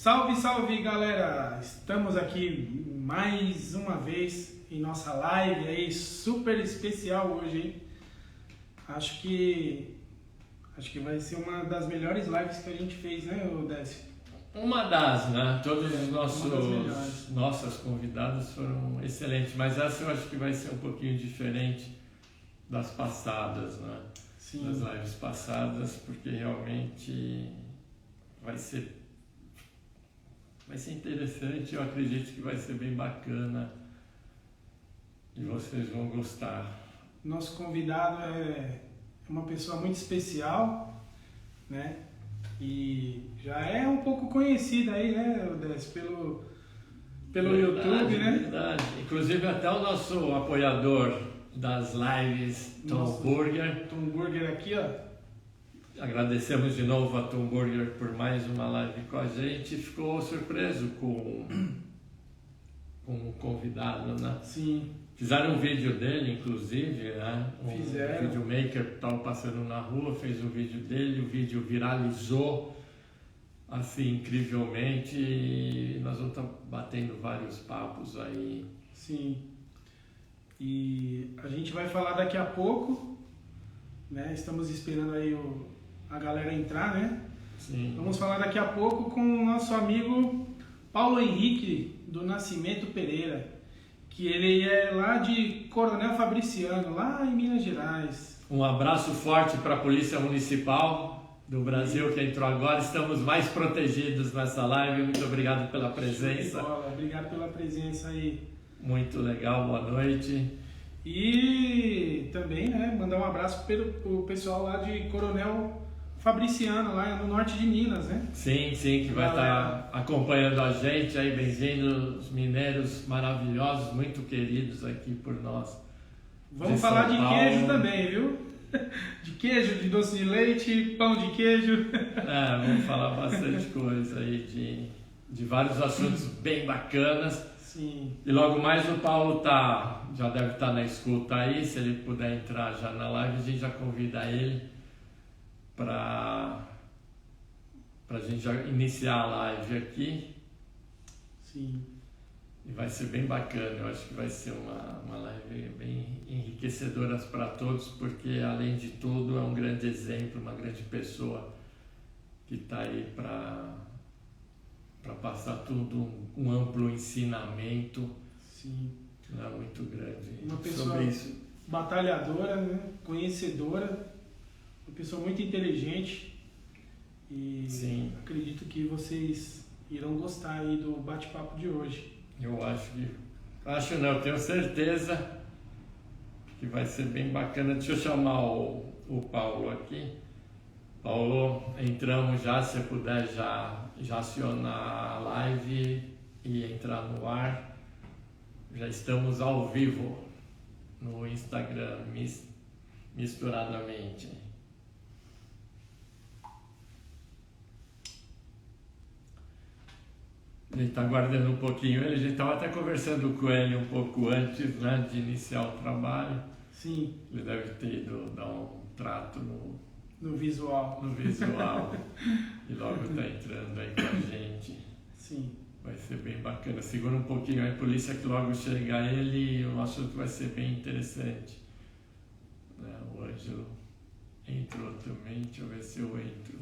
Salve, salve galera! Estamos aqui mais uma vez em nossa live aí, super especial hoje, hein? Acho que vai ser uma das melhores lives que a gente fez, né, Décio? Uma das, né? Todos os nossas convidadas foram excelentes, mas essa eu acho que vai ser um pouquinho diferente das passadas, né? Sim. Das lives passadas, porque realmente vai ser interessante, eu acredito que vai ser bem bacana e vocês vão gostar. Nosso convidado é uma pessoa muito especial, né? E já é um pouco conhecido aí, né, Décio, pelo Verdade, YouTube, né? Verdade. Inclusive até o nosso apoiador das lives, Tom Burger. Tom Burger aqui, ó. Agradecemos de novo a Tom Burger por mais uma live com a gente. Ficou surpreso com o convidado, né? Sim. Fizeram um vídeo dele, inclusive, né? Fizeram. Um videomaker que estava passando na rua, fez um vídeo dele, o vídeo viralizou assim incrivelmente e nós vamos estar batendo vários papos aí. Sim. E a gente vai falar daqui a pouco, né? Estamos esperando aí a galera entrar, né? Sim. Vamos falar daqui a pouco com o nosso amigo Paulo Henrique do Nascimento Pereira, que ele é lá de Coronel Fabriciano, lá em Minas Gerais. Um abraço forte para a Polícia Municipal do Brasil que entrou agora. Estamos mais protegidos nessa live. Muito obrigado pela presença. Obrigado pela presença aí. Muito legal, boa noite. E também, né, mandar um abraço pro pessoal lá de Coronel Fabriciano, lá no norte de Minas, né? Sim, que vai estar acompanhando a gente aí. Bem-vindos, mineiros maravilhosos, muito queridos aqui por nós. Vamos falar de queijo também, viu? De queijo, de doce de leite, pão de queijo. Vamos falar bastante coisa aí de vários assuntos bem bacanas. Sim. E logo mais o Paulo já deve estar na escuta aí, se ele puder entrar já na live, a gente já convida ele para a gente já iniciar a live aqui. Sim. E vai ser bem bacana, eu acho que vai ser uma live bem enriquecedora para todos, porque além de tudo é um grande exemplo, uma grande pessoa que está aí para passar tudo, um amplo ensinamento. Sim. Muito grande. Uma pessoa sobre isso. Batalhadora, né? Conhecedora, uma pessoa muito inteligente e Sim. Acredito que vocês irão gostar aí do bate-papo de hoje. Eu tenho certeza que vai ser bem bacana. Deixa eu chamar o Paulo aqui. Paulo, entramos já, se você puder já acionar a live e entrar no ar. Já estamos ao vivo no Instagram, misturadamente. A gente está aguardando um pouquinho ele, a gente estava até conversando com ele um pouco antes, né, de iniciar o trabalho. Sim. Ele deve ter ido dar um trato no visual. E logo está entrando aí com a gente. Sim. Vai ser bem bacana. Segura um pouquinho aí, polícia, que logo chega ele e o assunto vai ser bem interessante. O Ângelo entrou também, deixa eu ver se eu entro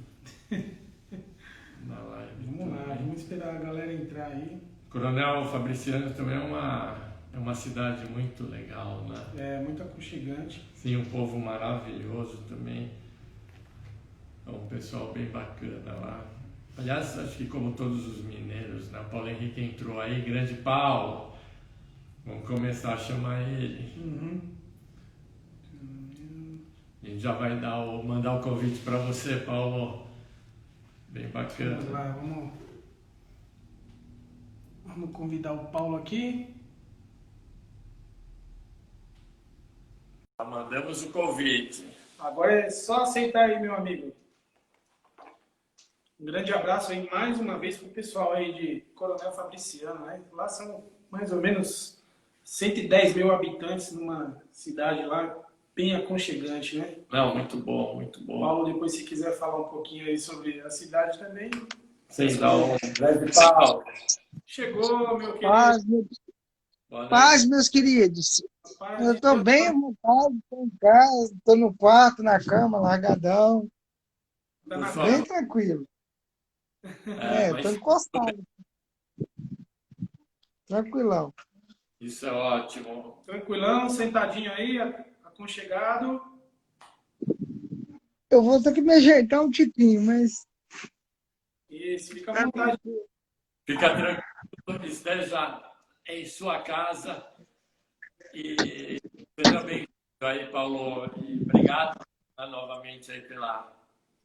na live. Vamos lá, vamos esperar a galera entrar aí. Coronel Fabriciano também é uma cidade muito legal, né? É, muito aconchegante. Sim, um povo maravilhoso também. É um pessoal bem bacana lá. Aliás, acho que como todos os mineiros, né? O Paulo Henrique entrou aí, grande Paulo. Vamos começar a chamar ele. Uhum. A gente já vai mandar o convite para você, Paulo. Bem bacana. Vamos lá, vamos convidar o Paulo aqui. Mandamos o convite. Agora é só aceitar aí, meu amigo. Um grande abraço aí mais uma vez para o pessoal aí de Coronel Fabriciano, né? Lá são mais ou menos 110 mil habitantes numa cidade lá bem aconchegante, né? Não, muito bom, muito bom. Paulo, depois se quiser falar um pouquinho aí sobre a cidade também, Sem dar um grande pau. Chegou, meu querido. Paz, Boa paz, noite. meus queridos. Paz Eu de estou Deus. bem à vontade, estou em casa, estou no quarto, na cama, largadão, Tá Por na favor. bem tranquilo. Estou Mas encostado, tranquilão. isso é ótimo. Tranquilão, sentadinho aí, aconchegado. Eu vou ter que me ajeitar um tiquinho, mas Isso, fica à tá vontade. tranquilo. Fica tranquilo, esteja em sua casa e seja bem-vindo aí, Paulo. E obrigado novamente aí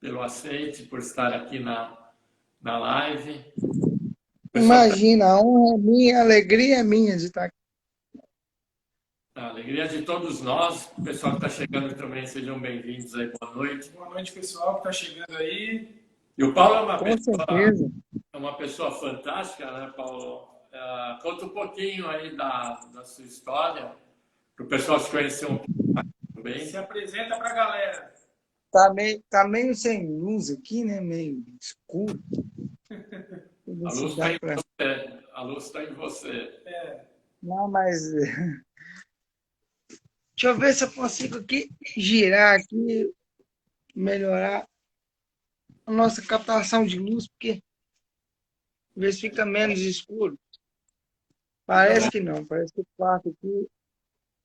pelo aceite, por estar aqui na live. O pessoal tá- Imagina, a honra é minha, a alegria é minha de estar aqui. a alegria de todos nós. O pessoal que está chegando também, sejam bem-vindos aí, boa noite. Boa noite, pessoal que tá chegando aí. E o Paulo Com certeza. é uma pessoa fantástica, né, Paulo? Conta um pouquinho aí da sua história, para o pessoal te conhecer um pouco mais também. Se apresenta pra galera. Tá meio sem luz aqui, né? Meio escuro. Deixa eu ver A se luz dá está em pra... você. A luz está em você. Não, mas deixa eu ver se eu consigo aqui girar aqui, melhorar a nossa captação de luz, porque ver se fica menos escuro. Parece que não, parece que o quarto aqui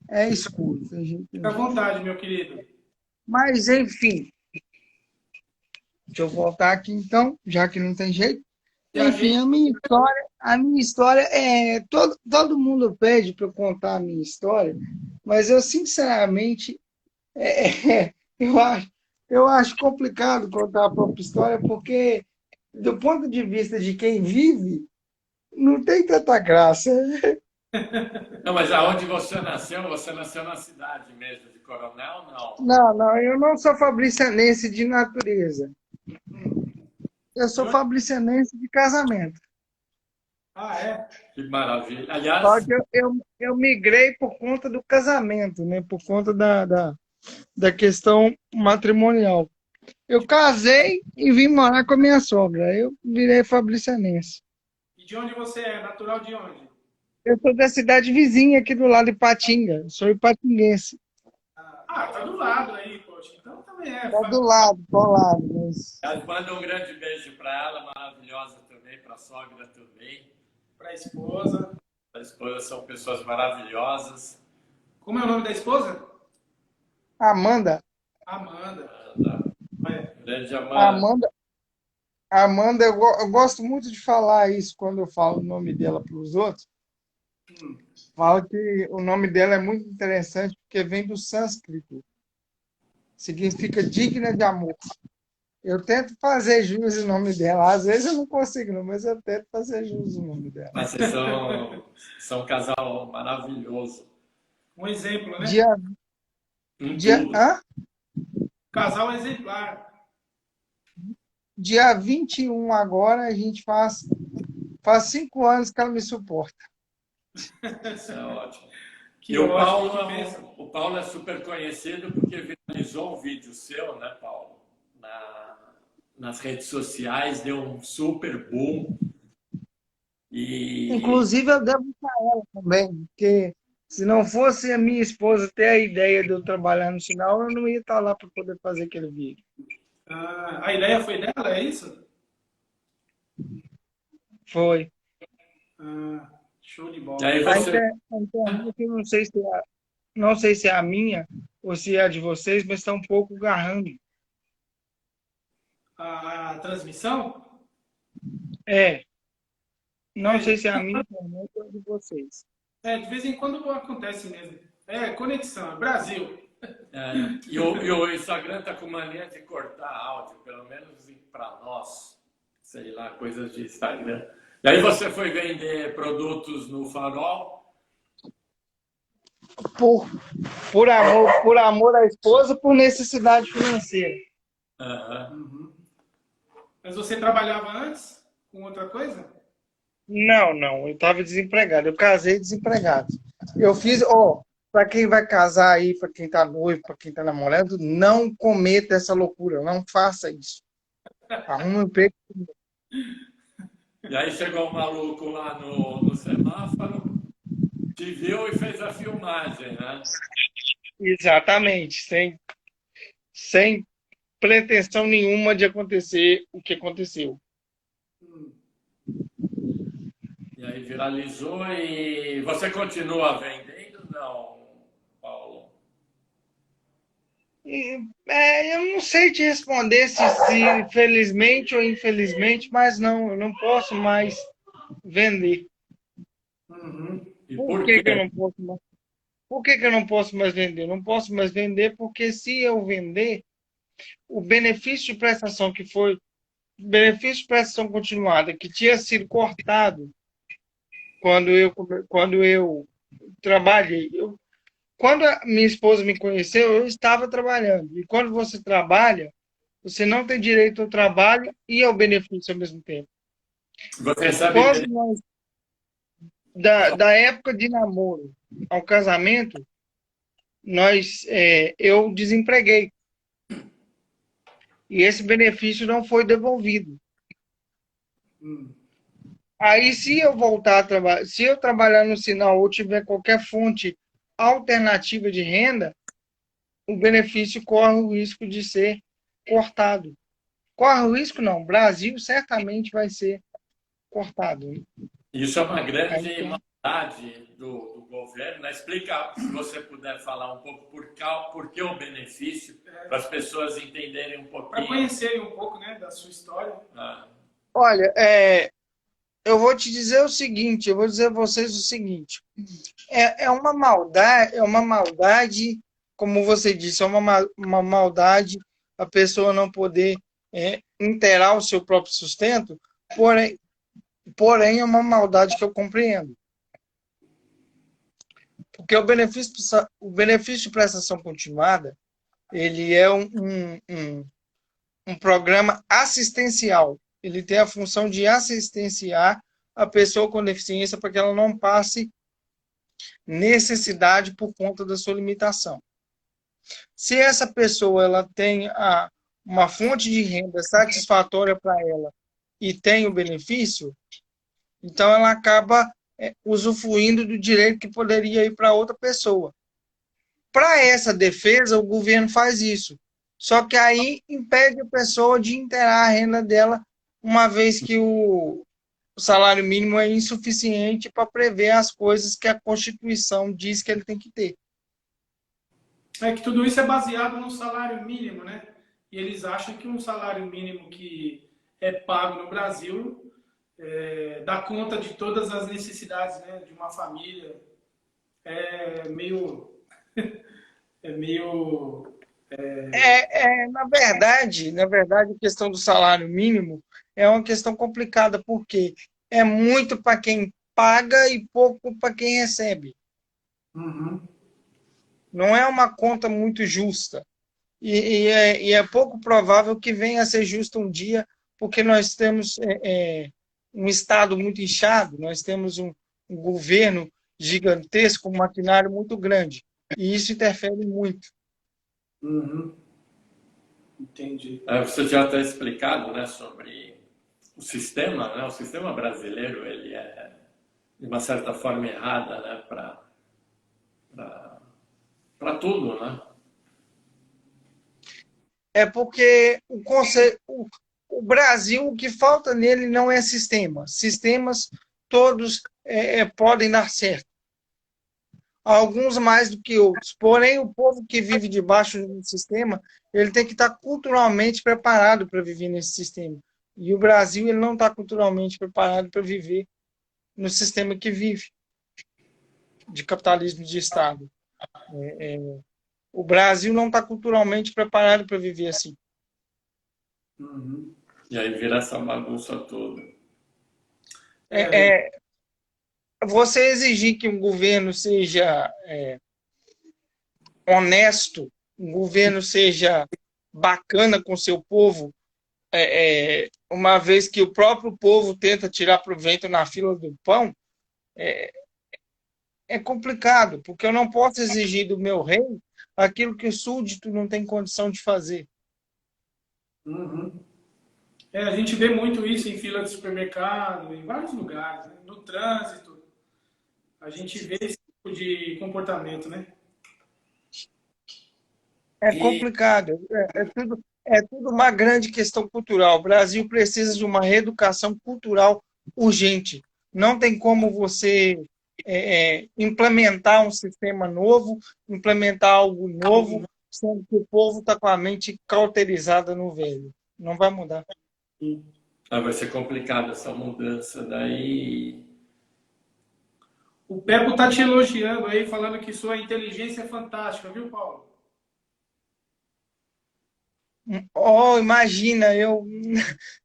é escuro. Tem jeito Fica à não. vontade, meu querido. Mas, enfim, deixa eu voltar aqui então, já que não tem jeito. E a Enfim, gente, a minha história é. Todo mundo pede para eu contar a minha história, mas eu, sinceramente, eu acho complicado contar a própria história, porque, do ponto de vista de quem vive, não tem tanta graça. Não, mas aonde você nasceu? Você nasceu na cidade mesmo, de Coronel? Não. Não, eu não sou fabricianense de natureza. Eu de sou onde- fabricianense de casamento. é? Que maravilha. Só Aliás, que eu migrei por conta do casamento, né? Por conta da questão matrimonial. Eu casei e vim morar com a minha sogra. Eu virei fabricianense. E de onde você é? Natural de onde? Eu sou da cidade vizinha aqui do lado de Ipatinga. Sou ipatinguense. Tá do lado aí, poxa. Então também é. Tá do lado, colado. Mas... manda um grande beijo para ela, maravilhosa também, para a sogra também. Pra esposa. A esposa são pessoas maravilhosas. Como é o nome da esposa? Amanda, Amanda. É. Grande Amanda. Amanda, eu gosto muito de falar isso quando eu falo o nome dela para os outros. Falo que o nome dela é muito interessante porque vem do sânscrito. Significa digna de amor. Eu tento fazer jus ao nome dela. Às vezes eu não consigo, não, mas eu tento fazer jus ao nome dela. Mas vocês são um casal maravilhoso. Um exemplo, né? Tudo. Casal exemplar. Dia 21 agora, a gente faz 5 anos que ela me suporta. Isso é ótimo. Que E o ótimo, que bênção. Paulo é super conhecido porque viralizou um vídeo seu, né, Paulo? Nas redes sociais, deu um super boom. E Inclusive, eu devo para ela também, porque se não fosse a minha esposa ter a ideia de eu trabalhar no sinal, eu não ia estar lá para poder fazer aquele vídeo. A ideia foi dela, é isso? Foi. Show de bola. E aí A você, internet, eu não sei se é a minha ou se é a de vocês, mas está um pouco garrando. A transmissão? Não sei se é a minha internet ou a de vocês. De vez em quando acontece mesmo. Conexão, Brasil. e o Instagram tá com mania de cortar áudio, pelo menos para nós, sei lá, coisas de Instagram. E aí você foi vender produtos no Farol? Por amor à esposa, por necessidade financeira. Uhum. Mas você trabalhava antes com outra coisa? Não, eu estava desempregado. Eu casei desempregado. Eu fiz, para quem vai casar aí, para quem está noivo, para quem está namorando, não cometa essa loucura, não faça isso. Arruma um emprego. E aí chegou um maluco lá no semáforo, te viu e fez a filmagem, né? Exatamente, sem pretensão nenhuma de acontecer o que aconteceu. E aí viralizou e você continua vendendo? Não, Paulo. Eu não sei te responder se felizmente ou infelizmente, mas não, eu não posso mais vender. Uhum. E Por por que que eu quê? não posso mais? Por que que eu não posso mais vender? Não posso mais vender porque se eu vender, o benefício de prestação que foi, benefício de prestação continuada, que tinha sido cortado quando eu trabalhei. Quando a minha esposa me conheceu, eu estava trabalhando. E quando você trabalha, você não tem direito ao trabalho e ao benefício ao mesmo tempo. Você recebe Quando nós, da época de namoro ao casamento, eu desempreguei. E esse benefício não foi devolvido. Hum. Aí, se eu voltar a trabalhar, se eu trabalhar no sinal ou tiver qualquer fonte alternativa de renda, o benefício corre o risco de ser cortado. Corre o risco, não. O Brasil certamente vai ser cortado. Isso é uma Aí grande tem... maldade do governo, né? Explica, se você puder falar um pouco por que o benefício, para as pessoas entenderem um Para pouquinho. conhecerem um pouco, né, da sua história. Ah, Olha, eu vou te dizer o seguinte, eu vou dizer a vocês o seguinte. É uma maldade, como você disse, uma maldade a pessoa não poder inteirar o seu próprio sustento, porém é uma maldade que eu compreendo. Porque o benefício de prestação continuada, ele é um programa assistencial. Ele tem a função de assistenciar a pessoa com deficiência para que ela não passe necessidade por conta da sua limitação. Se essa pessoa ela tem uma fonte de renda satisfatória para ela e tem o benefício, então ela acaba usufruindo do direito que poderia ir para outra pessoa. Para essa defesa, o governo faz isso. Só que aí impede a pessoa de inteirar a renda dela, uma vez que o salário mínimo é insuficiente para prever as coisas que a Constituição diz que ele tem que ter. É que tudo isso é baseado no salário mínimo, né? E eles acham que um salário mínimo que é pago no Brasil dá conta de todas as necessidades, né, de uma família. É meio, é meio, Na verdade, a questão do salário mínimo é uma questão complicada, porque é muito para quem paga e pouco para quem recebe. uhum, Não é uma conta muito justa. E é pouco provável que venha a ser justo um dia, porque nós temos um Estado muito inchado, nós temos um governo gigantesco, um maquinário muito grande. E isso interfere muito. uhum, entendi. você já está explicado, né, sobre o sistema, né? O sistema brasileiro ele é de uma certa forma errada, né, para tudo, né? É porque o Brasil, o que falta nele não é sistema. Sistemas todos podem dar certo. Alguns mais do que outros. Porém, o povo que vive debaixo do sistema, ele tem que estar culturalmente preparado para viver nesse sistema. E o Brasil ele não está culturalmente preparado para viver no sistema que vive, de capitalismo de Estado. O Brasil não está culturalmente preparado para viver assim. Uhum. E aí vira essa bagunça toda. É, É, você exigir que um governo seja honesto, um governo seja bacana com seu povo, uma vez que o próprio povo tenta tirar proveito na fila do pão, é complicado, porque eu não posso exigir do meu rei aquilo que o súdito não tem condição de fazer. uhum. A gente vê muito isso em fila de supermercado, em vários lugares, né? No trânsito, a gente vê esse tipo de comportamento, né? É E complicado, é tudo uma grande questão cultural. O Brasil precisa de uma reeducação cultural urgente. Não tem como você implementar um sistema novo, implementar algo novo, sendo que o povo está com a mente cauterizada no velho. Não vai mudar. vai ser complicado essa mudança daí. O Pepo tá te elogiando aí, falando que sua inteligência é fantástica, viu, Paulo? Oh, imagina, eu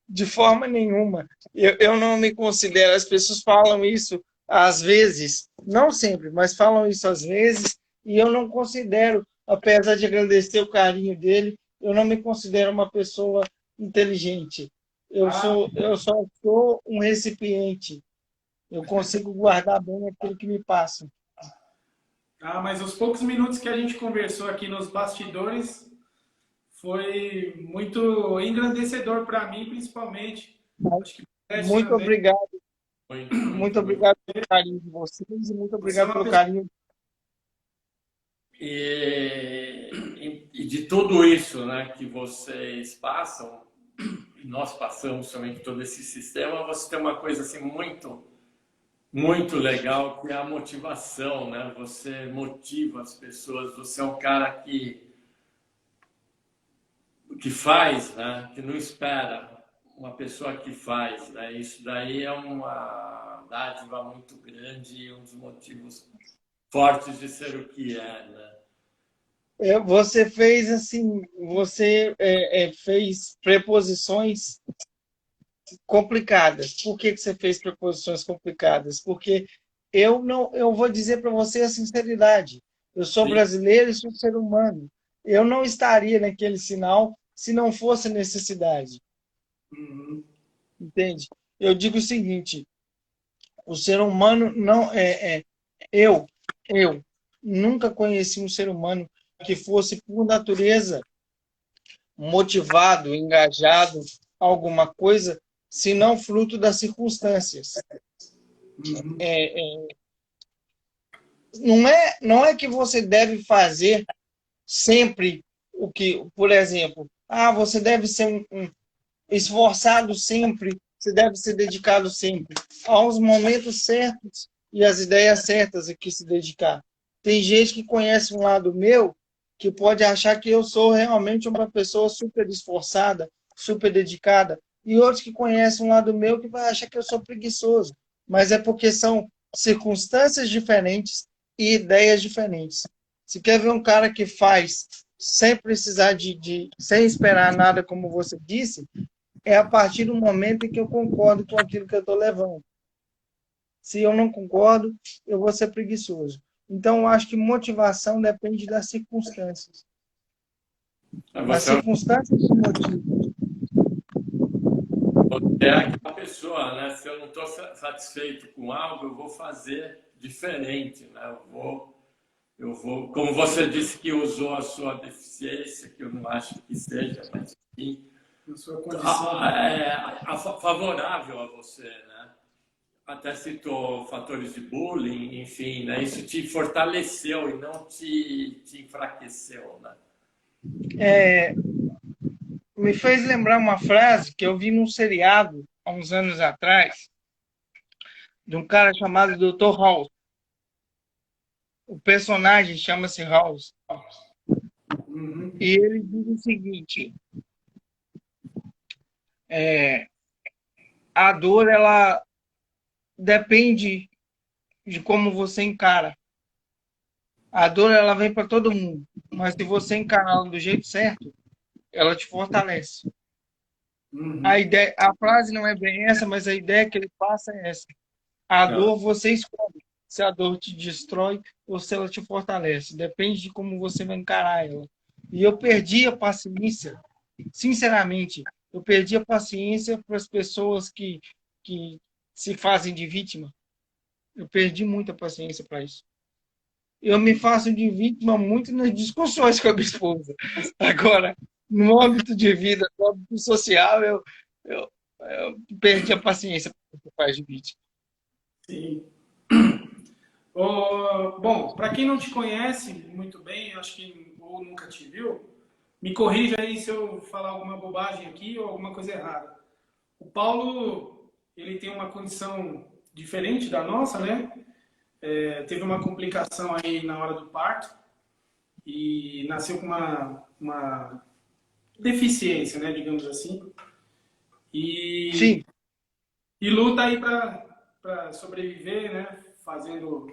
de forma nenhuma. Eu não me considero, as pessoas falam isso às vezes, não sempre, mas falam isso às vezes, e eu não considero, apesar de agradecer o carinho dele, eu não me considero uma pessoa inteligente. Ah, Eu só sou um recipiente. Eu consigo guardar bem aquilo que me passa. mas os poucos minutos que a gente conversou aqui nos bastidores foi muito engrandecedor para mim, principalmente. Acho que para Muito também. obrigado, Muito, muito muito, muito. obrigado pelo carinho de vocês e muito Você é obrigado uma pelo pessoa. carinho. E de tudo isso, né, que vocês passam, nós passamos também por todo esse sistema, você tem uma coisa assim muito legal, que é a motivação, né? Você motiva as pessoas, você é um cara que faz, né? Que não espera, uma pessoa que faz, né? Isso daí é uma dádiva muito grande e um dos motivos fortes de ser o que é, né? Você fez assim, você fez preposições complicadas. Por que você fez preposições complicadas? Porque eu não, eu vou dizer para você a sinceridade. Eu sou Sim, brasileiro e sou ser humano. Eu não estaria naquele sinal se não fosse necessidade, Uhum. entende? Eu digo o seguinte: o ser humano não eu eu nunca conheci um ser humano que fosse por natureza motivado, engajado a alguma coisa, se não fruto das circunstâncias. Uhum. Não é que você deve fazer sempre o que, por exemplo, você deve ser um esforçado sempre, você deve ser dedicado sempre. Há os momentos certos e as ideias certas a que se dedicar. Tem gente que conhece um lado meu que pode achar que eu sou realmente uma pessoa super esforçada, super dedicada, e outros que conhecem um lado meu que vai achar que eu sou preguiçoso. Mas é porque são circunstâncias diferentes e ideias diferentes. Se quer ver um cara que faz sem precisar sem esperar nada, como você disse, é a partir do momento em que eu concordo com aquilo que eu estou levando. Se eu não concordo, eu vou ser preguiçoso. Então, eu acho que motivação depende das circunstâncias. As você circunstâncias te motivam. é aquela pessoa, né? Se eu não estou satisfeito com algo, eu vou fazer diferente, né? Como você disse que usou a sua deficiência, que eu não acho que seja, mas enfim, Na sua condição, né? favorável a você, né? Até citou fatores de bullying, enfim, né? Isso te fortaleceu e não te enfraqueceu, né? Me fez lembrar uma frase que eu vi num seriado há uns anos atrás, de um cara chamado Dr. House. O personagem chama-se House. Uhum. E ele diz o seguinte: é, a dor ela depende de como você encara. A dor ela vem para todo mundo, mas se você encará-la do jeito certo, ela te fortalece. Uhum. A frase não é bem essa, mas a ideia que ele passa é essa. A Ah, dor você escolhe se a dor te destrói ou se ela te fortalece. Depende de como você vai encarar ela. E eu perdi a paciência, sinceramente, eu perdi a paciência para as pessoas que se fazem de vítima. Eu perdi muita paciência para isso. Eu me faço de vítima muito nas discussões com a minha esposa. Agora, no âmbito de vida, no âmbito social, eu perdi a paciência para você faz vídeo. Sim. Bom, para quem não te conhece muito bem, acho que ou nunca te viu, me corrija aí se eu falar alguma bobagem aqui ou alguma coisa errada. O Paulo, ele tem uma condição diferente da nossa, né? Teve uma complicação aí na hora do parto e nasceu com uma deficiência, né, digamos assim. E, Sim, e luta aí para sobreviver, né? Fazendo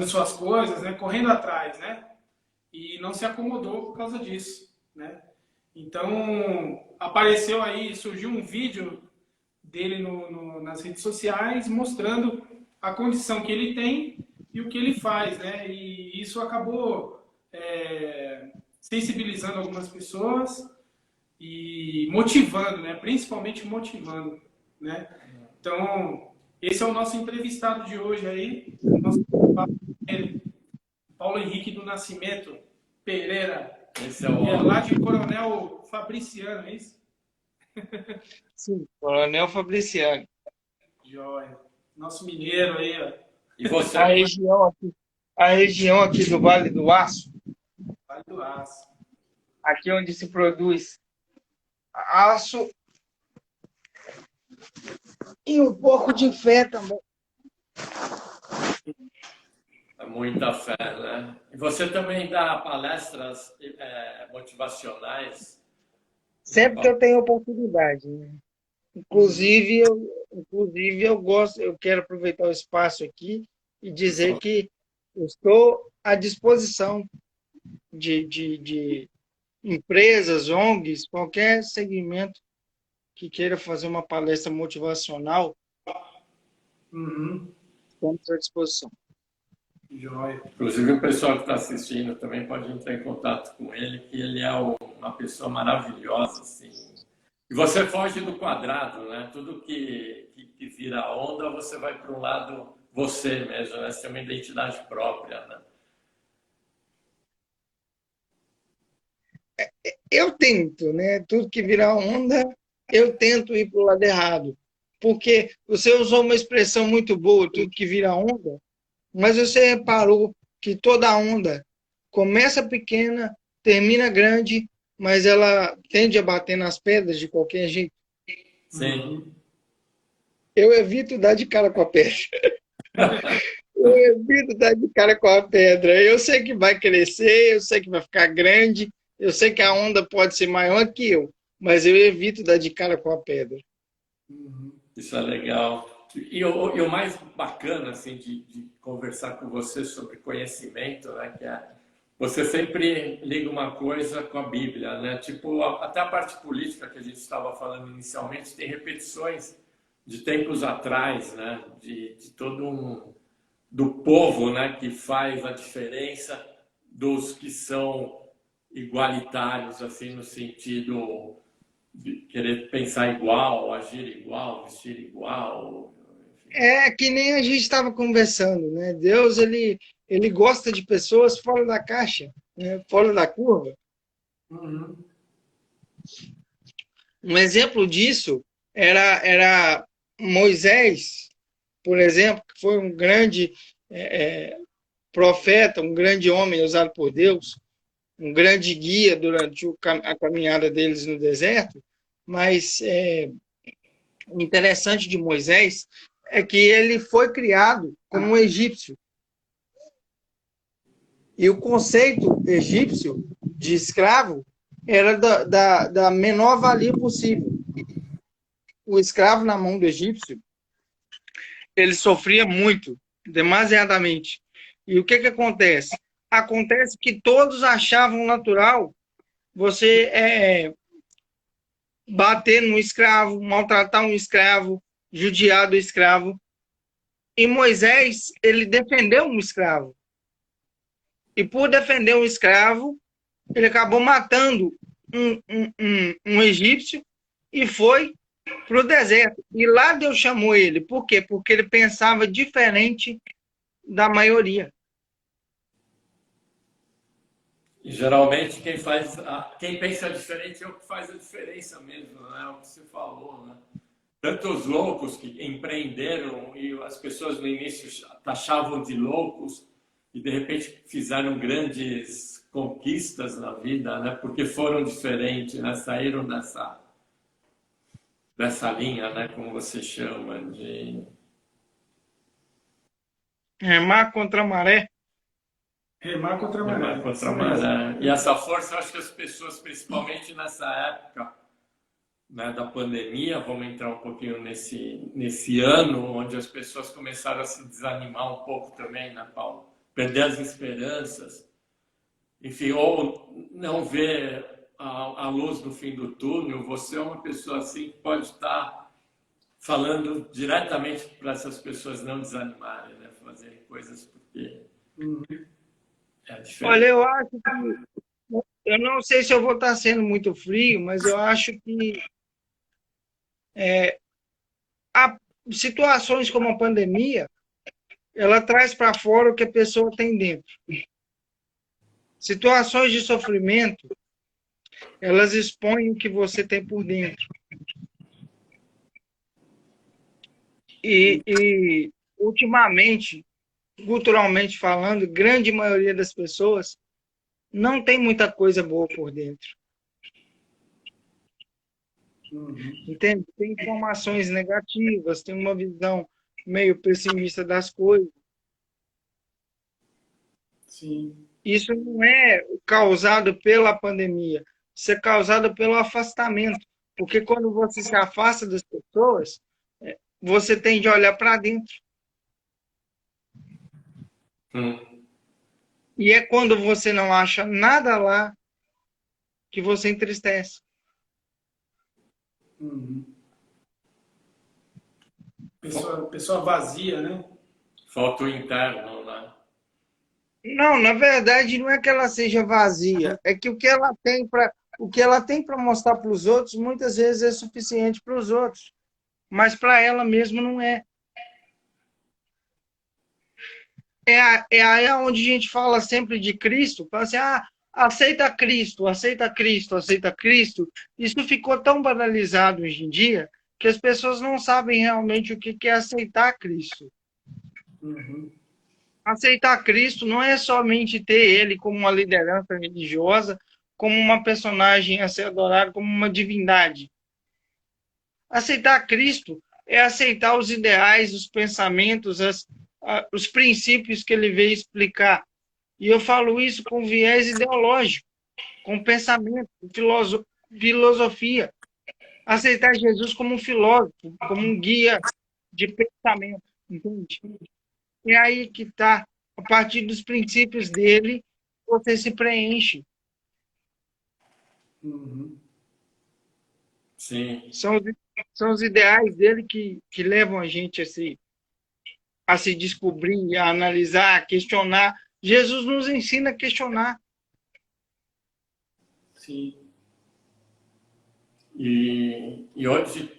suas coisas, né? Correndo atrás, né? E não se acomodou por causa disso, né? Então apareceu aí, surgiu um vídeo dele nas redes sociais mostrando a condição que ele tem e o que ele faz, né? E isso acabou sensibilizando algumas pessoas e motivando, né? Principalmente motivando, né? Então esse é o nosso entrevistado de hoje aí, nosso Paulo Henrique do Nascimento Pereira, Esse é o que é lá homem. de Coronel Fabriciano, é isso? sim. Coronel Fabriciano. Joia. Nosso mineiro aí, ó. E você, A região aqui, a região aqui do Vale do Aço, Vale do Aço. aqui onde se produz aço e um pouco de fé também. é muita fé, né? E você também dá palestras motivacionais, né, Sempre que Paulo? eu tenho oportunidade, né? Inclusive, eu gosto, eu quero aproveitar o espaço aqui e Por dizer favor. que eu estou à disposição de empresas, ONGs, qualquer segmento que queira fazer uma palestra motivacional, Uhum. estamos à disposição. Joia. Inclusive, o pessoal que está assistindo também pode entrar em contato com ele, que ele é uma pessoa maravilhosa, assim. E você foge do quadrado, né? Tudo que vira onda, você vai para um lado você mesmo, né? Você tem uma identidade própria, né? Eu tento, né? Tudo que virar onda, eu tento ir para o lado errado. Porque você usou uma expressão muito boa, tudo que vira onda, mas você reparou que toda onda começa pequena, termina grande, mas ela tende a bater nas pedras de qualquer jeito. Sim. Uhum. Eu evito dar de cara com a pedra. Eu evito dar de cara com a pedra. Eu sei que vai crescer, eu sei que vai ficar grande, eu sei que a onda pode ser maior que eu, mas eu evito dar de cara com a pedra. Uhum. Isso é legal. E o mais bacana, assim, de conversar com você sobre conhecimento, né? Que é você sempre liga uma coisa com a Bíblia, né? Tipo, até a parte política que a gente estava falando inicialmente tem repetições de tempos atrás, né? De todo do povo, né? Que faz a diferença dos que são igualitários, assim, no sentido de querer pensar igual, agir igual, vestir igual, enfim. É que nem a gente estava conversando, né? Deus, ele gosta de pessoas fora da caixa, né? Fora da curva. Uhum. Um exemplo disso era Moisés, por exemplo, que foi um grande profeta, um grande homem usado por Deus, um grande guia durante a caminhada deles no deserto, mas o interessante de Moisés é que ele foi criado como um egípcio. E o conceito egípcio de escravo era da menor valia possível. O escravo na mão do egípcio, ele sofria muito, demasiadamente. E o que acontece? Acontece que todos achavam natural você bater num escravo, maltratar um escravo, judiar do escravo. E Moisés, ele defendeu um escravo. E por defender um escravo, ele acabou matando um egípcio e foi para o deserto. E lá Deus chamou ele. Por quê? Porque ele pensava diferente da maioria. E geralmente quem pensa diferente é o que faz a diferença mesmo, né? É o que você falou, né? Tanto os loucos que empreenderam e as pessoas no início taxavam de loucos e de repente fizeram grandes conquistas na vida, né? Porque foram diferentes, né? Saíram dessa linha, né? Como você chama de Remar contra a maré. Remar contra a remar maré, contra isso a mesmo. maré. E essa força, eu acho que as pessoas, principalmente nessa época, né, da pandemia, vamos entrar um pouquinho nesse ano, onde as pessoas começaram a se desanimar um pouco também, né, Paulo? Perder as esperanças, enfim, ou não ver a luz no fim do túnel. Você é uma pessoa assim que pode estar falando diretamente para essas pessoas não desanimarem, né, fazerem coisas porque Uhum. é Olha, diferente. eu acho que, eu não sei se eu vou estar sendo muito frio, mas eu acho que há situações como a pandemia, ela traz para fora o que a pessoa tem dentro. Situações de sofrimento, elas expõem o que você tem por dentro. E ultimamente, culturalmente falando, grande maioria das pessoas não tem muita coisa boa por dentro. Uhum. Entende? Tem informações negativas, tem uma visão meio pessimista das coisas. Sim. Isso não é causado pela pandemia, isso é causado pelo afastamento. Porque quando você se afasta das pessoas, você tende a olhar para dentro. Hum. E é quando você não acha nada lá que você entristece. Uhum. Pessoa vazia, né? Falta o interno, né? Não, na verdade, não é que ela seja vazia, é que o que ela tem para mostrar para os outros, muitas vezes é suficiente para os outros, mas para ela mesma não é. É aí onde a gente fala sempre de Cristo, fala assim, aceita Cristo, aceita Cristo, aceita Cristo. Isso ficou tão banalizado hoje em dia que as pessoas não sabem realmente o que é aceitar Cristo. Uhum. Aceitar Cristo não é somente ter ele como uma liderança religiosa, como uma personagem a ser adorada, como uma divindade. Aceitar Cristo é aceitar os ideais, os pensamentos, os princípios que ele veio explicar. E eu falo isso com viés ideológico, com pensamento, filosofia. Aceitar Jesus como um filósofo, como um guia de pensamento, entende? É aí que está, a partir dos princípios dele, você se preenche. Uhum. Sim. São os ideais dele que levam a gente a se descobrir, a analisar, a questionar. Jesus nos ensina a questionar. Sim. E hoje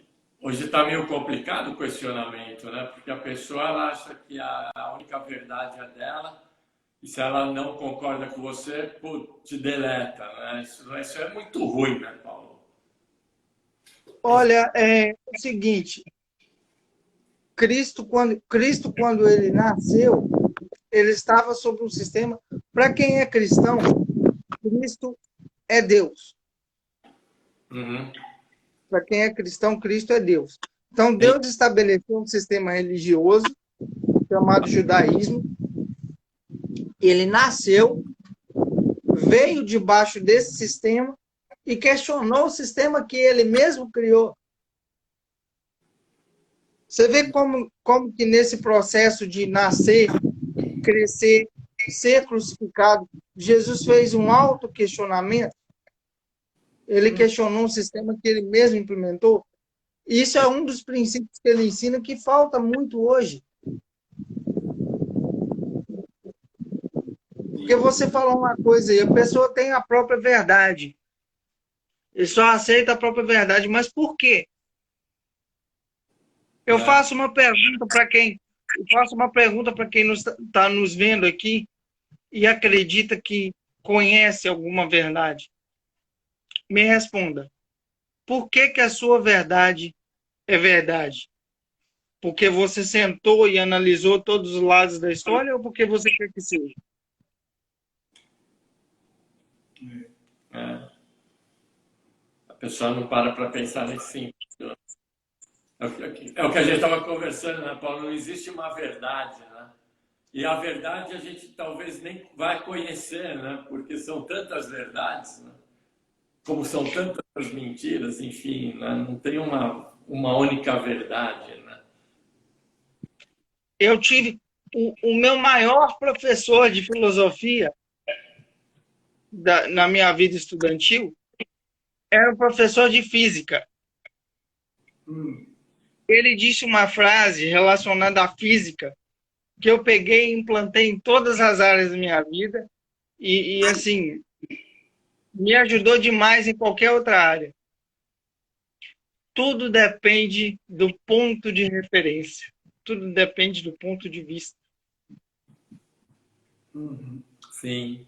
está meio complicado o questionamento, né? Porque a pessoa ela acha que a única verdade é dela, e se ela não concorda com você, pô, te deleta, né? Isso é muito ruim, né, Paulo? Olha, é o seguinte, Cristo, quando ele nasceu, ele estava sob um sistema. Para quem é cristão, Cristo é Deus. Uhum. Para quem é cristão, Cristo é Deus. Então, Sim. Deus estabeleceu um sistema religioso chamado judaísmo. Ele nasceu, veio debaixo desse sistema e questionou o sistema que ele mesmo criou. Você vê como que nesse processo de nascer, crescer, ser crucificado, Jesus fez um auto-questionamento. Ele questionou um sistema que ele mesmo implementou. Isso é um dos princípios que ele ensina que falta muito hoje. Porque você falou uma coisa aí, a pessoa tem a própria verdade. Ele só aceita a própria verdade. Mas por quê? Eu É. faço uma pergunta para quem está nos vendo aqui e acredita que conhece alguma verdade? Me responda. Por que que a sua verdade é verdade? Porque você sentou e analisou todos os lados da história ou porque você quer que seja? É. A pessoa não para pensar nesse sentido. É o que a gente estava conversando, né, Paulo? Não existe uma verdade, né? E a verdade a gente talvez nem vai conhecer, né? Porque são tantas verdades, né? Como são tantas mentiras, enfim, né? Não tem uma única verdade, né? Eu tive o meu maior professor de filosofia na minha vida estudantil era o professor de física. Ele disse uma frase relacionada à física que eu peguei e implantei em todas as áreas da minha vida e assim, me ajudou demais em qualquer outra área. Tudo depende do ponto de referência. Tudo depende do ponto de vista. Sim.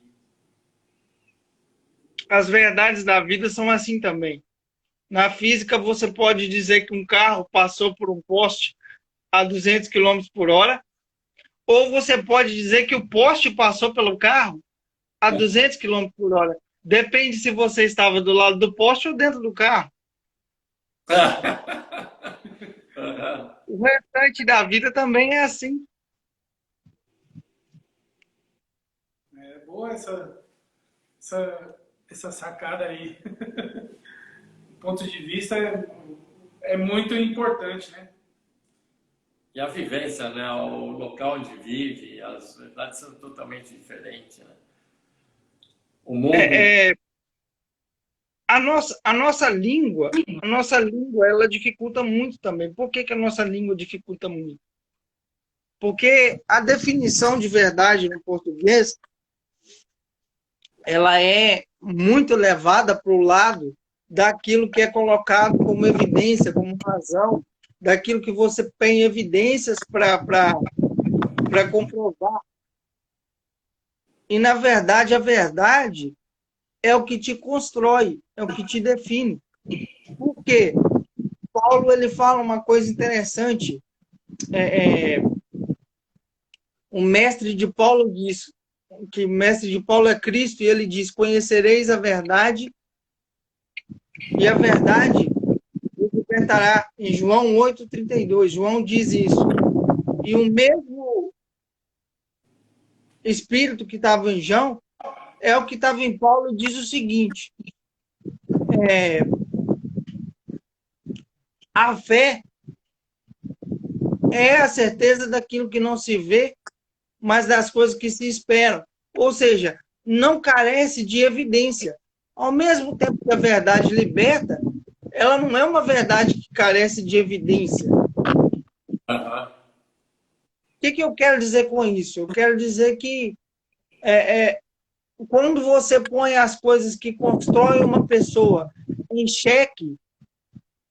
As verdades da vida são assim também. Na física, você pode dizer que um carro passou por um poste a 200 quilômetros por hora, ou você pode dizer que o poste passou pelo carro a 200 quilômetros por hora. Depende se você estava do lado do poste ou dentro do carro. O restante da vida também é assim. É boa essa sacada aí. O ponto de vista é muito importante, né? E a vivência, né? O local onde vive, as verdades são totalmente diferentes, né? O mundo... A nossa língua, ela dificulta muito também. Por que que a nossa língua dificulta muito? Porque a definição de verdade no português, ela é muito levada para o lado daquilo que é colocado como evidência, como razão, daquilo que você tem evidências para comprovar. E, na verdade, a verdade é o que te constrói, é o que te define. Por quê? Paulo ele fala uma coisa interessante. O mestre de Paulo diz que o mestre de Paulo é Cristo, e ele diz: conhecereis a verdade, e a verdade vos libertará. Em João 8,32, João diz isso. E o mesmo Espírito que estava em João é o que estava em Paulo, e diz o seguinte: a fé é a certeza daquilo que não se vê, mas das coisas que se esperam. Ou seja, não carece de evidência. Ao mesmo tempo que a verdade liberta, ela não é uma verdade que carece de evidência. O que eu quero dizer com isso? Eu quero dizer que quando você põe as coisas que constroem uma pessoa em xeque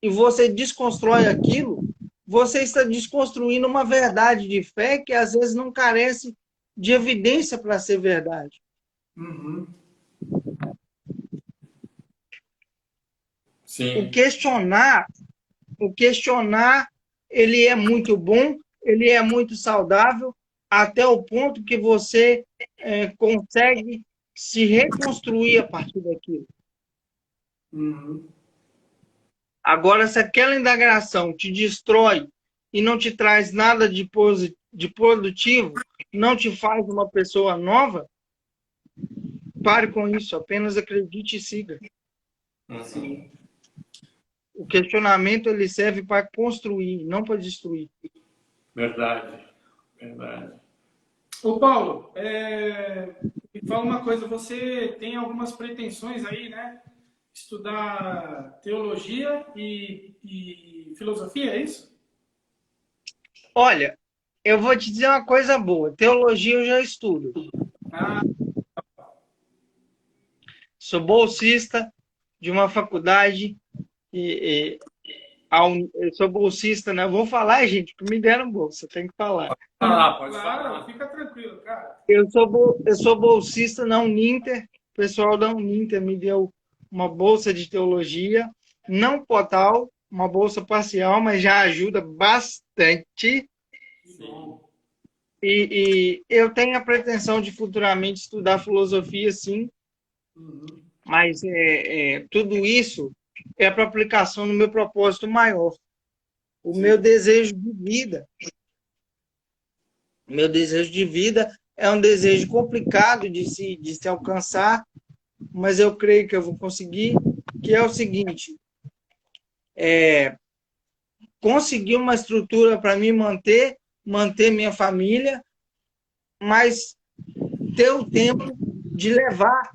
e você desconstrói aquilo, você está desconstruindo uma verdade de fé que às vezes não carece de evidência para ser verdade. Sim. O questionar, ele é muito bom, ele é muito saudável, até o ponto que você consegue se reconstruir a partir daquilo. Agora, se aquela indagação te destrói e não te traz nada de produtivo, não te faz uma pessoa nova, pare com isso, apenas acredite e siga. Sim. O questionamento ele serve para construir, não para destruir. Verdade, verdade. Ô Paulo, me fala uma coisa, você tem algumas pretensões aí, né? Estudar teologia e filosofia, é isso? Olha, eu vou te dizer uma coisa boa. Teologia eu já estudo. Sou bolsista de uma faculdade eu sou bolsista, né? Vou falar, gente, que me deram bolsa, tem que falar. Pode Claro, falar. fica tranquilo, cara. Eu sou bolsista na Uninter, pessoal da Uninter me deu uma bolsa de teologia, não total, uma bolsa parcial, mas já ajuda bastante. Sim. E eu tenho a pretensão de futuramente estudar filosofia, sim, mas tudo isso é para aplicação no meu propósito maior. O meu desejo de vida. Meu desejo de vida é um desejo complicado de se alcançar, mas eu creio que eu vou conseguir, que é o seguinte, conseguir uma estrutura para me manter minha família, mas ter o tempo de levar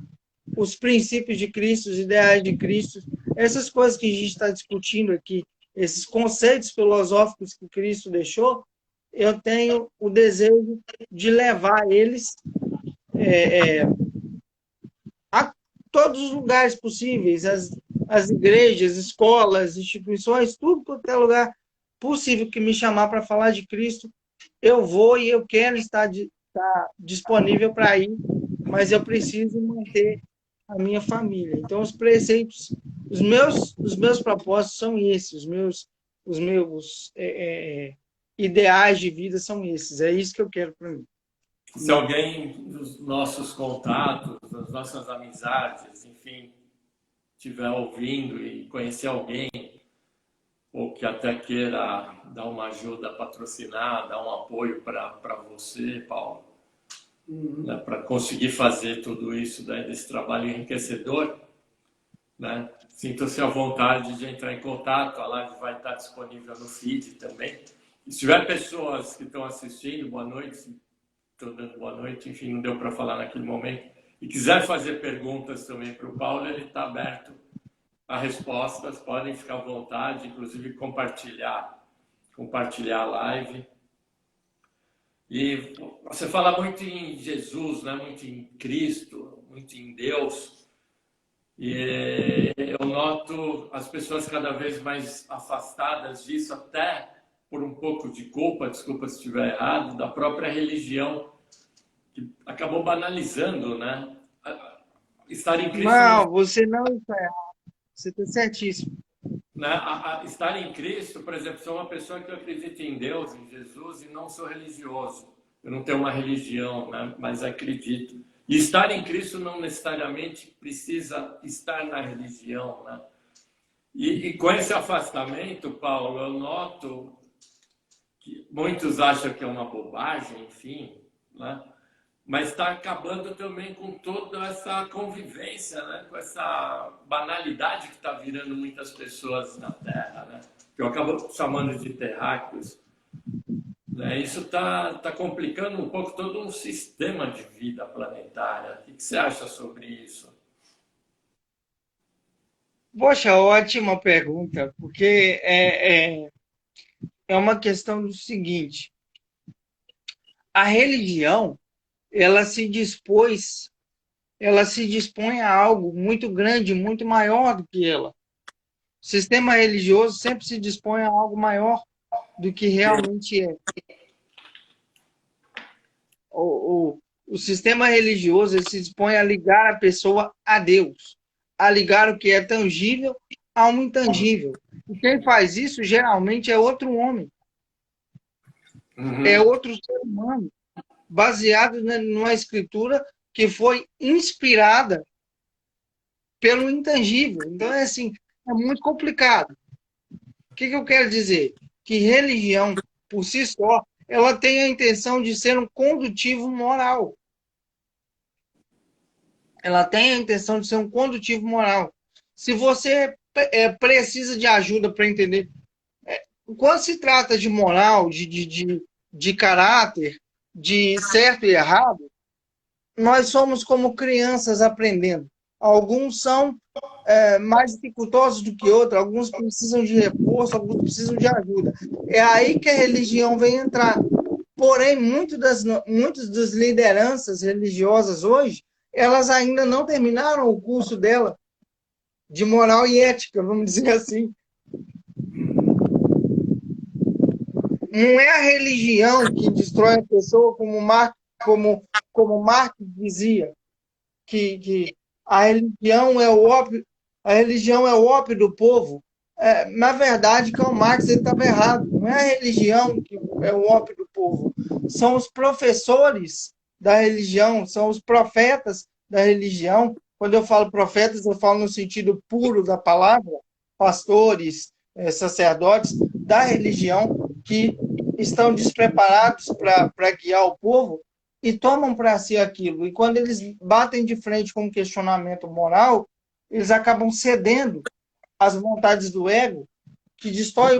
os princípios de Cristo, os ideais de Cristo, essas coisas que a gente está discutindo aqui, esses conceitos filosóficos que Cristo deixou, eu tenho o desejo de levar eles a todos os lugares possíveis, as igrejas, escolas, instituições, tudo quanto é lugar possível que me chamar para falar de Cristo, eu vou e eu quero estar disponível para ir, mas eu preciso manter a minha família. Então, os preceitos, os meus propósitos são esses, os meus ideais de vida são esses. É isso que eu quero para mim. Se alguém dos nossos contatos, das nossas amizades, enfim, estiver ouvindo e conhecer alguém, ou que até queira dar uma ajuda, patrocinar, dar um apoio para você, Paulo, né, para conseguir fazer tudo isso, né, desse trabalho enriquecedor, né, sinta-se à vontade de entrar em contato, a live vai estar disponível no feed também. E se tiver pessoas que estão assistindo, boa noite, estou dando boa noite, enfim, não deu para falar naquele momento, e quiser fazer perguntas também para o Paulo, ele está aberto a respostas, podem ficar à vontade, inclusive compartilhar a live. E você fala muito em Jesus, né? Muito em Cristo, muito em Deus. E eu noto as pessoas cada vez mais afastadas disso, até por um pouco de culpa, desculpa se estiver errado, da própria religião, que acabou banalizando, né? Estar em Cristo Não, você não está errado. Você está certíssimo. Né? Estar em Cristo, por exemplo, sou uma pessoa que acredita em Deus, em Jesus, e não sou religioso. Eu não tenho uma religião, né? Mas acredito. E estar em Cristo não necessariamente precisa estar na religião, né? E com esse afastamento, Paulo, eu noto que muitos acham que é uma bobagem, enfim, né? Mas está acabando também com toda essa convivência, né? Com essa banalidade que está virando muitas pessoas na Terra, né? Que eu acabo chamando de terráqueos. Né? Isso está complicando um pouco todo um sistema de vida planetária. O que você acha sobre isso? Poxa, ótima pergunta, porque é uma questão do seguinte: a religião, ela se dispõe a algo muito grande, muito maior do que ela. O sistema religioso sempre se dispõe a algo maior do que realmente é. O sistema religioso ele se dispõe a ligar a pessoa a Deus, a ligar o que é tangível ao intangível. E quem faz isso geralmente é outro homem, é outro ser humano, baseado numa escritura que foi inspirada pelo intangível. Então, é assim, é muito complicado. O que eu quero dizer? Que religião, por si só, ela tem a intenção de ser um condutivo moral. Ela tem a intenção de ser um condutivo moral. Se você precisa de ajuda para entender, quando se trata de moral, de caráter, de certo e errado, nós somos como crianças aprendendo. Alguns são mais dificultosos do que outros, alguns precisam de reforço, alguns precisam de ajuda. É aí que a religião vem entrar. Porém, muitas das lideranças religiosas hoje, elas ainda não terminaram o curso dela de moral e ética, vamos dizer assim. Não é a religião que destrói a pessoa, como Marx dizia, que a religião é o ópio do povo. Na verdade, Karl Marx estava errado. Não é a religião que é o ópio do povo. São os professores da religião, são os profetas da religião. Quando eu falo profetas, eu falo no sentido puro da palavra, pastores, sacerdotes da religião que estão despreparados para guiar o povo e tomam para si aquilo. E quando eles batem de frente com um questionamento moral, eles acabam cedendo às vontades do ego que destoa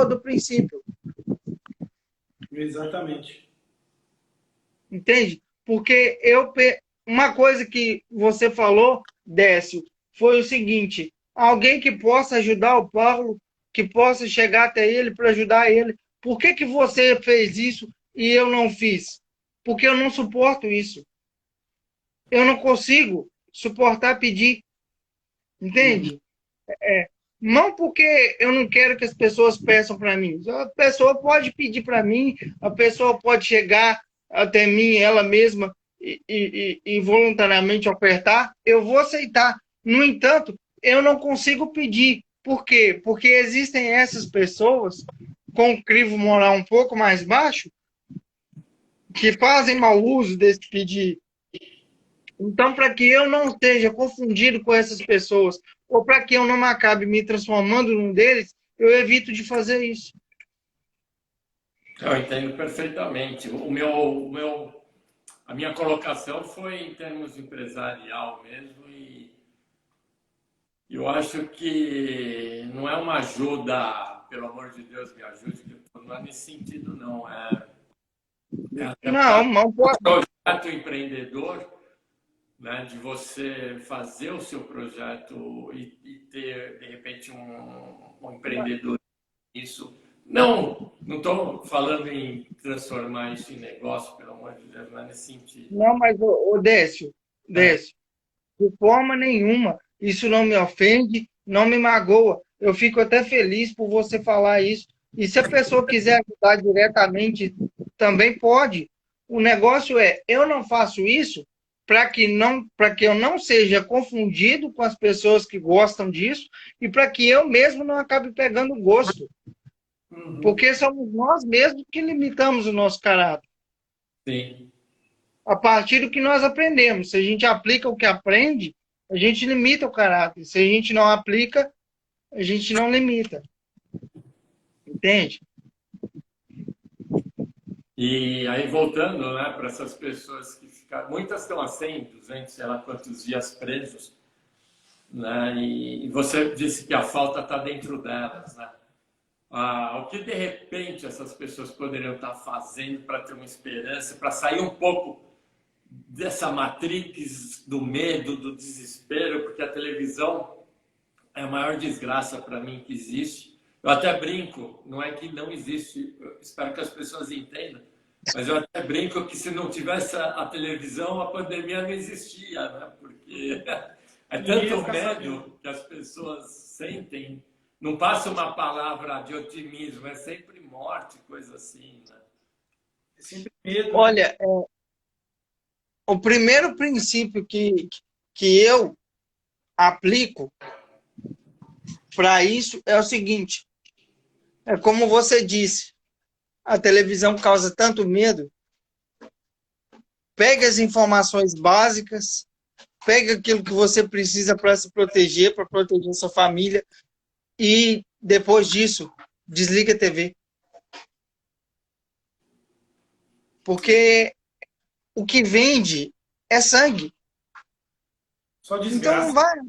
do princípio. Exatamente. Entende? Porque uma coisa que você falou, Décio, foi o seguinte: alguém que possa ajudar o Paulo, que possa chegar até ele para ajudar ele. Por que que você fez isso e eu não fiz? Porque eu não suporto isso. Eu não consigo suportar pedir. Entende? Não porque eu não quero que as pessoas peçam para mim. A pessoa pode pedir para mim, a pessoa pode chegar até mim, ela mesma, e voluntariamente ofertar, eu vou aceitar. No entanto, eu não consigo pedir. Por quê? Porque existem essas pessoas com um crivo moral um pouco mais baixo que fazem mau uso desse pedir. Então, para que eu não esteja confundido com essas pessoas, ou para que eu não acabe me transformando num deles, eu evito de fazer isso. Eu entendo perfeitamente. A minha colocação foi em termos empresarial mesmo, e eu acho que não é uma ajuda, pelo amor de Deus, me ajude, que não é nesse sentido, não. É até Não, não um pode. projeto empreendedor, né, de você fazer o seu projeto e ter, de repente, um empreendedor nisso. Não estou falando em transformar isso em negócio, pelo amor de Deus, não é nesse sentido. Não, mas, Décio, de forma nenhuma, isso não me ofende, não me magoa. Eu fico até feliz por você falar isso. E se a pessoa quiser ajudar diretamente, também pode. O negócio é, eu não faço isso para que eu não seja confundido com as pessoas que gostam disso e para que eu mesmo não acabe pegando gosto. Porque somos nós mesmos que limitamos o nosso caráter. Sim. A partir do que nós aprendemos. Se a gente aplica o que aprende, a gente limita o caráter. Se a gente não aplica, a gente não limita. Entende? E aí, voltando, né, para essas pessoas que ficaram... Muitas estão há 100, 200, sei lá quantos dias presos, né? E você disse que a falta está dentro delas, né? O que, de repente, essas pessoas poderiam estar fazendo para ter uma esperança, para sair um pouco dessa matrix do medo, do desespero, porque a televisão é a maior desgraça para mim que existe. Eu até brinco, não é que não existe, eu espero que as pessoas entendam, mas eu até brinco que se não tivesse a televisão, a pandemia não existia, né? Porque é tanto medo que as pessoas sentem. Não passa uma palavra de otimismo, é sempre morte, coisa assim, né? É sempre medo. Olha, o primeiro princípio que eu aplico para isso é o seguinte: é como você disse, a televisão causa tanto medo. Pegue as informações básicas, pegue aquilo que você precisa para se proteger, para proteger sua família, e depois disso, desliga a TV. Porque o que vende é sangue. Só Então desgraça. não vai.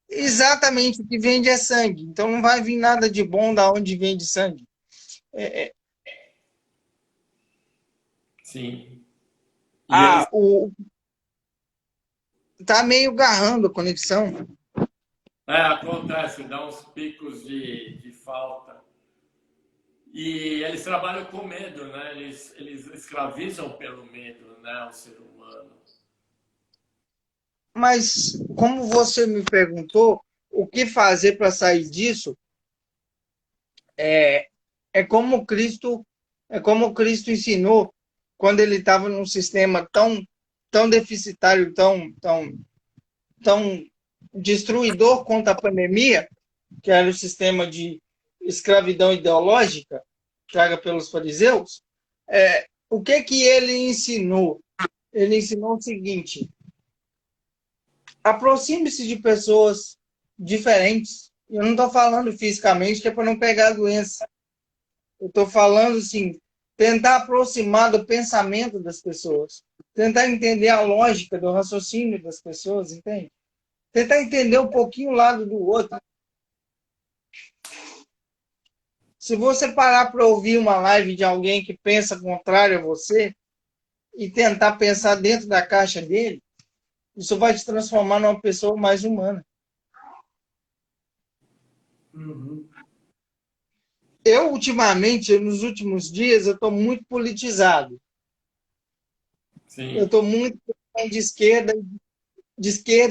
Exatamente, o que vende é sangue. Então não vai vir nada de bom da onde vende sangue. Sim. E eles... Tá meio garrando a conexão. Acontece, dá uns picos de falta. E eles trabalham com medo, né? Eles escravizam pelo medo, né, o ser humano. Mas, como você me perguntou, o que fazer para sair disso? É como Cristo ensinou quando ele estava num sistema tão tão deficitário, tão destruidor contra a pandemia, que era o sistema de escravidão ideológica traga pelos fariseus, o que ele ensinou? Ele ensinou o seguinte: aproxime-se de pessoas diferentes. Eu não estou falando fisicamente, que é para não pegar a doença. Eu estou falando assim, tentar aproximar do pensamento das pessoas, tentar entender a lógica do raciocínio das pessoas, entende? Tentar entender um pouquinho o lado do outro. Se você parar para ouvir uma live de alguém que pensa contrário a você e tentar pensar dentro da caixa dele, isso vai te transformar numa pessoa mais humana. Uhum. Eu, ultimamente, nos últimos dias, eu estou muito politizado. Sim. Eu estou muito de esquerda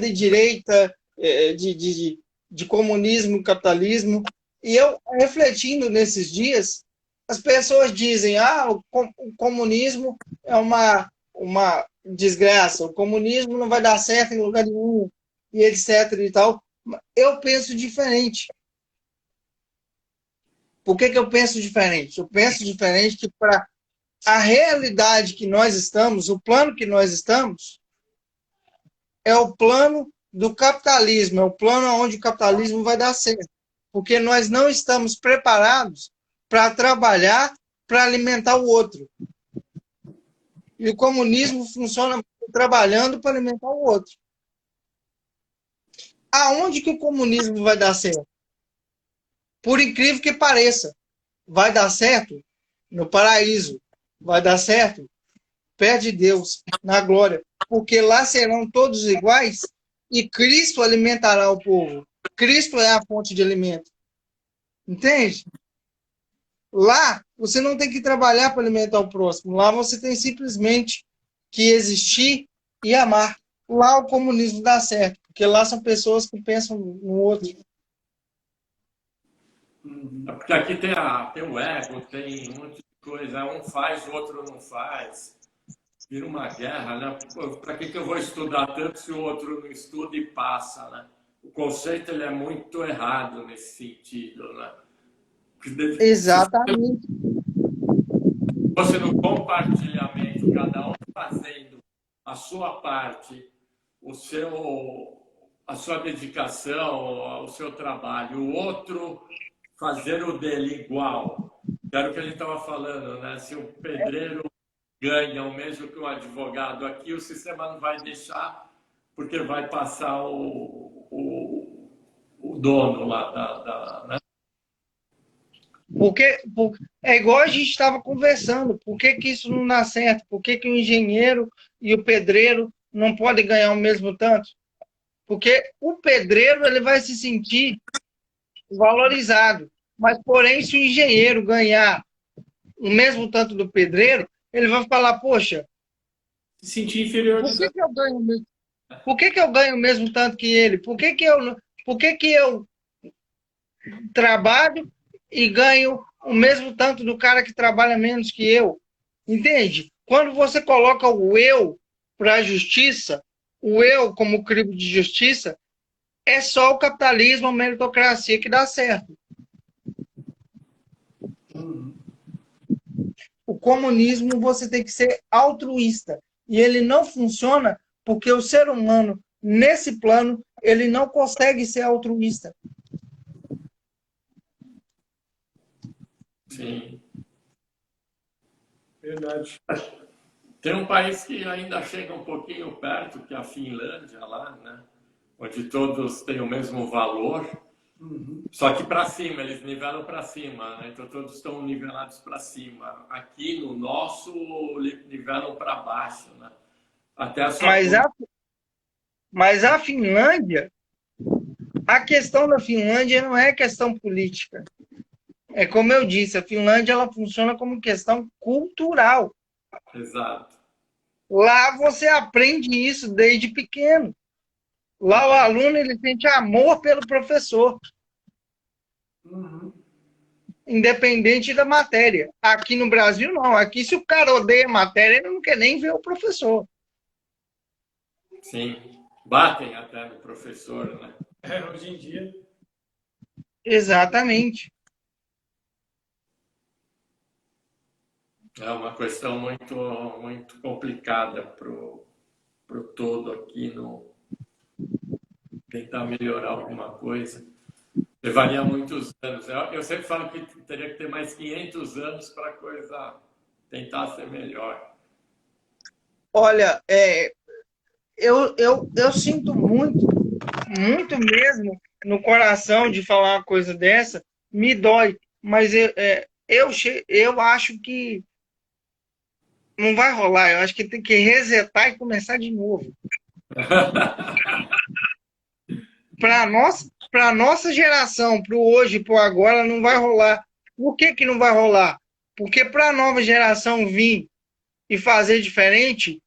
e direita, de comunismo e capitalismo. E eu, refletindo nesses dias, as pessoas dizem, o comunismo é uma desgraça, o comunismo não vai dar certo em lugar nenhum, e etc. e tal. Eu penso diferente. Por que eu penso diferente? Eu penso diferente que para a realidade que nós estamos, o plano que nós estamos, é o plano do capitalismo, é o plano onde o capitalismo vai dar certo. Porque nós não estamos preparados para trabalhar para alimentar o outro. E o comunismo funciona trabalhando para alimentar o outro. Aonde que o comunismo vai dar certo? Por incrível que pareça, vai dar certo no paraíso, vai dar certo perto de Deus, na glória, porque lá serão todos iguais e Cristo alimentará o povo. Cristo é a fonte de alimento. Entende? Lá, você não tem que trabalhar para alimentar o próximo. Lá você tem simplesmente que existir e amar. Lá o comunismo dá certo, porque lá são pessoas que pensam no outro. É porque aqui tem o ego, tem um monte de coisa. Um faz, o outro não faz. Vira uma guerra, né? Para que eu vou estudar tanto se o outro não estuda e passa, né? O conceito ele é muito errado nesse sentido, né? Exatamente. Se fosse no compartilhamento, cada um fazendo a sua parte, a sua dedicação, o seu trabalho, o outro fazer o dele igual. Era o que a gente estava falando, né? Se o pedreiro ganha o mesmo que o advogado aqui, o sistema não vai deixar, porque vai passar o dono lá né? Porque é igual a gente estava conversando. Por que isso não dá certo? Por que o engenheiro e o pedreiro não podem ganhar o mesmo tanto? Porque o pedreiro ele vai se sentir valorizado. Mas, porém, se o engenheiro ganhar o mesmo tanto do pedreiro, ele vai falar, poxa, Se sentir inferior. Por que eu ganho o mesmo tanto que ele? Por que eu trabalho e ganho o mesmo tanto do cara que trabalha menos que eu? Entende? Quando você coloca o eu para a justiça, o eu como crivo de justiça, é só o capitalismo, a meritocracia que dá certo. O comunismo você tem que ser altruísta. E ele não funciona porque o ser humano, nesse plano, ele não consegue ser altruísta. Sim. Verdade. Tem um país que ainda chega um pouquinho perto, que é a Finlândia lá, né? Onde todos têm o mesmo valor. Só que para cima, eles nivelam para cima, né? Então todos estão nivelados para cima. Aqui no nosso, nivelam para baixo, né? Até a sua Mas a Finlândia, a questão da Finlândia não é questão política. É como eu disse, a Finlândia ela funciona como questão cultural. Exato. Lá você aprende isso desde pequeno. Lá o aluno ele sente amor pelo professor. Independente da matéria. Aqui no Brasil, não. Aqui, se o cara odeia a matéria, ele não quer nem ver o professor. Sim, batem até no professor, né? Hoje em dia. Exatamente. É uma questão muito, muito complicada pro todo aqui, no tentar melhorar alguma coisa. Levaria muitos anos. Eu sempre falo que teria que ter mais 500 anos para a coisa tentar ser melhor. Olha, eu sinto muito, muito mesmo no coração de falar uma coisa dessa, me dói, mas eu acho que não vai rolar, eu acho que tem que resetar e começar de novo. Para nossa geração, para o hoje, para o agora, não vai rolar. Por que que não vai rolar? Porque para a nova geração vir e fazer diferente,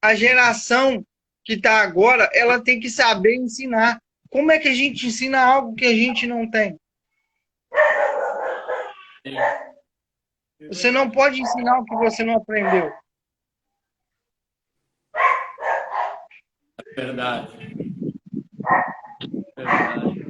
a geração que está agora, ela tem que saber ensinar. Como é que a gente ensina algo que a gente não tem? Você não pode ensinar o que você não aprendeu. Verdade. Verdade.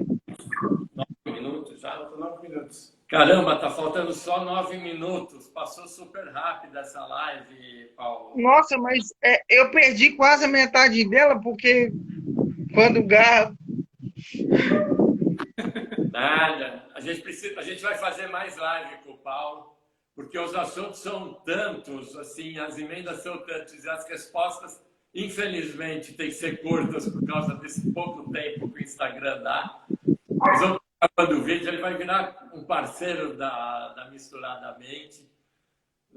9 minutos já? Faltam 9 minutos. Caramba, tá faltando só 9 minutos. Passou super rápido essa live, Paulo. Nossa, mas eu perdi quase a metade dela, porque quando o Garra. Nada. A gente vai fazer mais live com o Paulo, porque os assuntos são tantos, assim, as emendas são tantas e as respostas, infelizmente, têm que ser curtas por causa desse pouco tempo que o Instagram dá. Mas vamos gravando o vídeo, ele vai virar um parceiro da Misturadamente.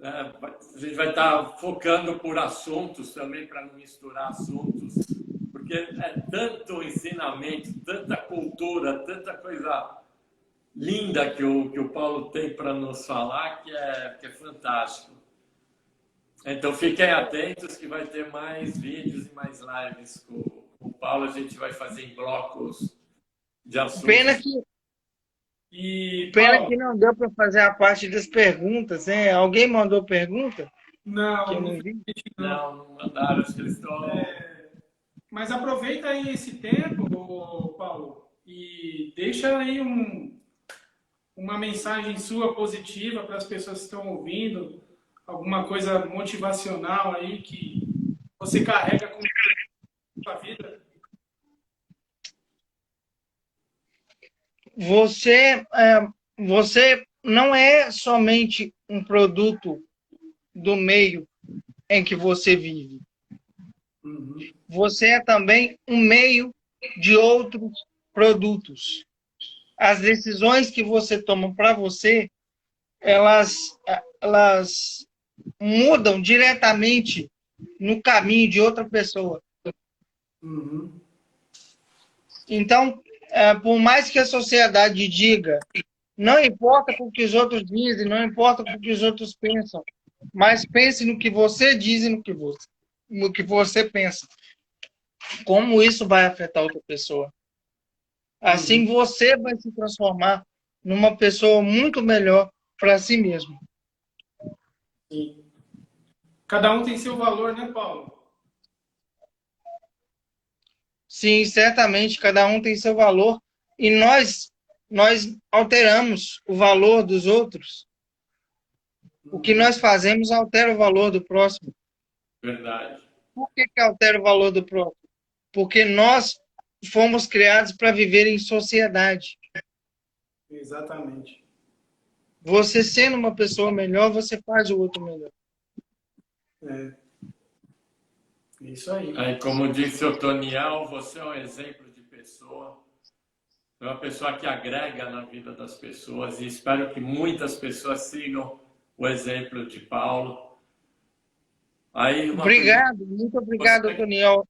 A gente vai estar focando por assuntos também, para não misturar assuntos, porque é tanto ensinamento, tanta cultura, tanta coisa linda que o Paulo tem para nos falar, que é fantástico. Então fiquem atentos que vai ter mais vídeos e mais lives com o Paulo. A gente vai fazer em blocos de assuntos. Pena Paulo, que não deu para fazer a parte das perguntas, né? Alguém mandou pergunta? não, Que eu não vi. Não mandaram, acho que eles estão... Mas aproveita aí esse tempo, Paulo, e deixa aí uma mensagem sua positiva para as pessoas que estão ouvindo, alguma coisa motivacional aí que você carrega com a sua vida. Você não é somente um produto do meio em que você vive. Uhum. Você é também um meio de outros produtos. As decisões que você toma para você, elas mudam diretamente no caminho de outra pessoa. Uhum. Então, por mais que a sociedade diga, não importa o que os outros dizem, não importa o que os outros pensam, mas pense no que você diz e no que você pensa. Como isso vai afetar outra pessoa? Assim você vai se transformar numa pessoa muito melhor para si mesmo. Sim. Cada um tem seu valor, né, Paulo? Sim, certamente, cada um tem seu valor e nós alteramos o valor dos outros. O que nós fazemos altera o valor do próximo. Verdade. Por que altera o valor do próximo? Porque nós fomos criados para viver em sociedade. Exatamente. Você sendo uma pessoa melhor, você faz o outro melhor. É. Isso aí. Aí, como disse o Toniel, você é um exemplo de pessoa. É uma pessoa que agrega na vida das pessoas e espero que muitas pessoas sigam o exemplo de Paulo. Aí, Obrigado, muito obrigado, Você... Toniel.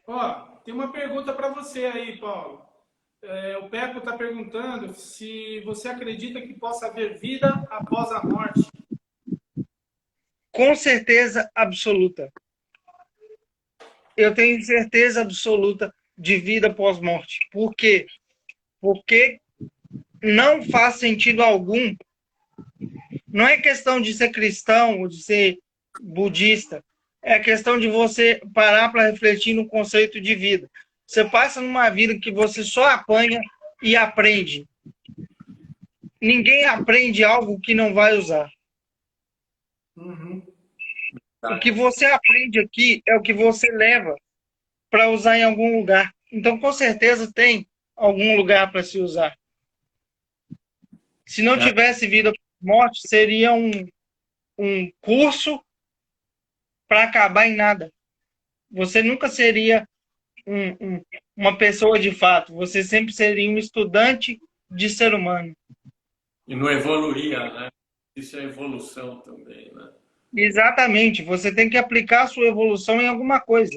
Ó, tem uma pergunta para você aí, Paulo. O Peco está perguntando se você acredita que possa haver vida após a morte. Com certeza absoluta. Eu tenho certeza absoluta de vida pós-morte. Por quê? Porque não faz sentido algum. Não é questão de ser cristão ou de ser budista. é a questão de você parar para refletir no conceito de vida. Você passa numa vida que você só apanha e aprende. Ninguém aprende algo que não vai usar. Uhum. O que você aprende aqui é o que você leva para usar em algum lugar. Então, com certeza, tem algum lugar para se usar. Se não tivesse vida após morte, seria um curso para acabar em nada. Você nunca seria uma pessoa de fato. Você sempre seria um estudante de ser humano. E não evoluía, né? Isso é evolução também, né? Exatamente. Você tem que aplicar a sua evolução em alguma coisa.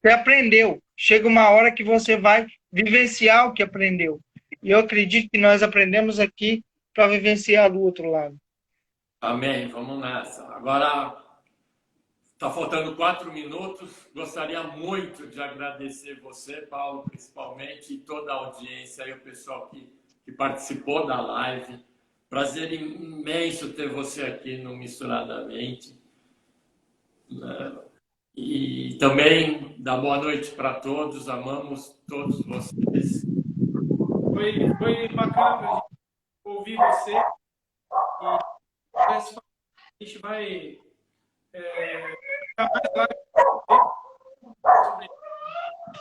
Você aprendeu. Chega uma hora que você vai vivenciar o que aprendeu. E eu acredito que nós aprendemos aqui para vivenciar do outro lado. Amém, vamos nessa. Agora, está faltando 4 minutos. Gostaria muito de agradecer você, Paulo, principalmente, e toda a audiência e o pessoal que participou da live. Prazer imenso ter você aqui no Misturadamente. E também dar boa noite para todos. Amamos todos vocês. Foi bacana para a gente ouvir você. E a gente vai ficar mais lá sobre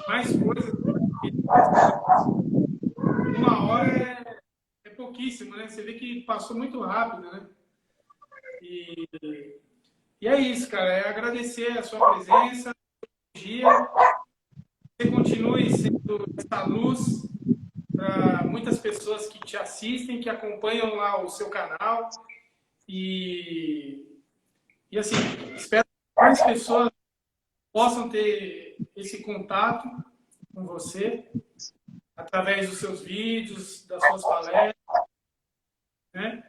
mais coisas. Uma hora é pouquíssimo, né? Você vê que passou muito rápido, né? E é isso, cara. É agradecer a sua presença, dia. Você continue sendo essa luz para muitas pessoas que te assistem, que acompanham lá o seu canal. E assim, espero que mais pessoas possam ter esse contato com você através dos seus vídeos, das suas palestras, né?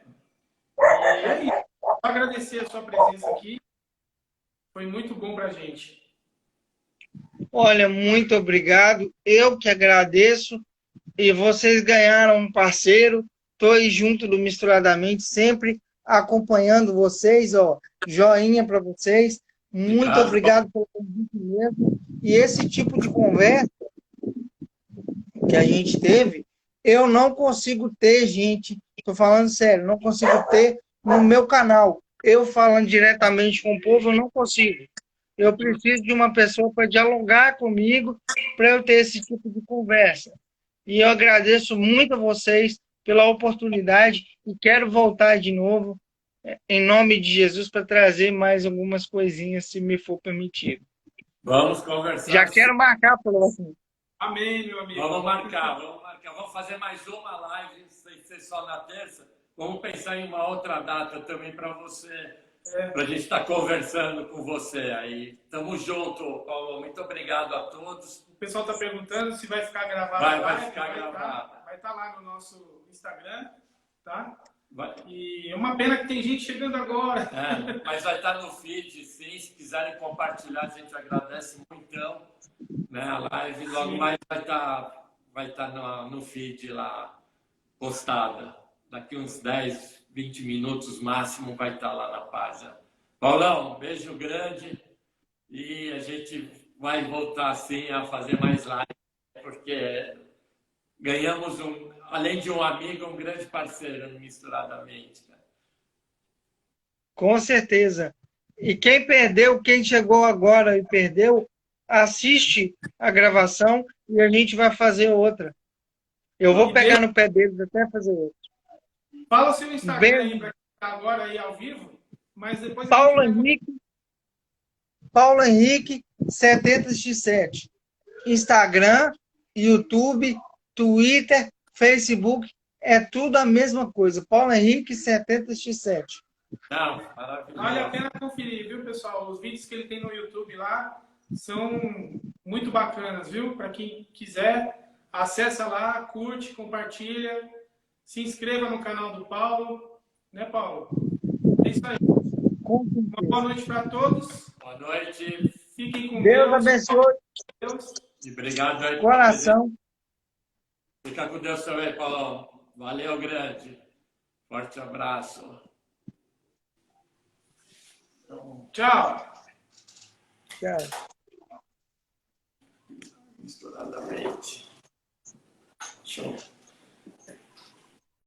E é isso. Agradecer a sua presença aqui. Foi muito bom para a gente. Olha, muito obrigado. Eu que agradeço. E vocês ganharam um parceiro. Estou aí junto do Misturadamente, sempre acompanhando vocês. Ó, joinha para vocês. Muito obrigado pelo convite mesmo. E esse tipo de conversa que a gente teve, eu não consigo ter, gente. Estou falando sério, não consigo ter no meu canal. Eu falando diretamente com o povo, eu não consigo. Eu preciso de uma pessoa para dialogar comigo, para eu ter esse tipo de conversa. E eu agradeço muito a vocês pela oportunidade e quero voltar de novo, em nome de Jesus, para trazer mais algumas coisinhas, se me for permitido. Vamos conversar. Já quero marcar, pelo assim. Amém, meu amigo. Vamos marcar. Vamos fazer mais uma live, sem ser só na terça. Vamos pensar em uma outra data também para você, para a gente estar conversando com você aí. Tamo junto, Paulo. Muito obrigado a todos. O pessoal está perguntando se vai ficar gravado. Vai ficar gravado. Vai estar lá no nosso Instagram, tá? Vai. E é uma pena que tem gente chegando agora. Mas vai estar no feed, sim. Se quiserem compartilhar, a gente agradece muito. Né? A live logo mais vai estar no feed lá, postada. Daqui uns 10, 20 minutos máximo vai estar lá na página. Paulão, um beijo grande e a gente vai voltar assim a fazer mais live, porque ganhamos, além de um amigo, um grande parceiro no Misturadamente. Né? Com certeza. E quem perdeu, quem chegou agora e perdeu, assiste a gravação e a gente vai fazer outra. Eu vou pegar no pé deles até fazer outra. Fala o seu Instagram aí para ficar agora aí ao vivo, mas depois Paulo Henrique 70x7. Instagram, YouTube, Twitter, Facebook, é tudo a mesma coisa. Paulo Henrique 70x7. Não, maravilhoso. Vale a pena conferir, viu, pessoal? Os vídeos que ele tem no YouTube lá são muito bacanas, viu? Para quem quiser, acessa lá, curte, compartilha, se inscreva no canal do Paulo, né, Paulo? É isso aí. Uma boa noite para todos. Boa noite. Fiquem com Deus. Deus. Abençoe. Deus. E obrigado aí. Coração. Fica com Deus também, Paulão. Valeu, grande. Forte abraço. Tchau. cara. Misturadamente. Show.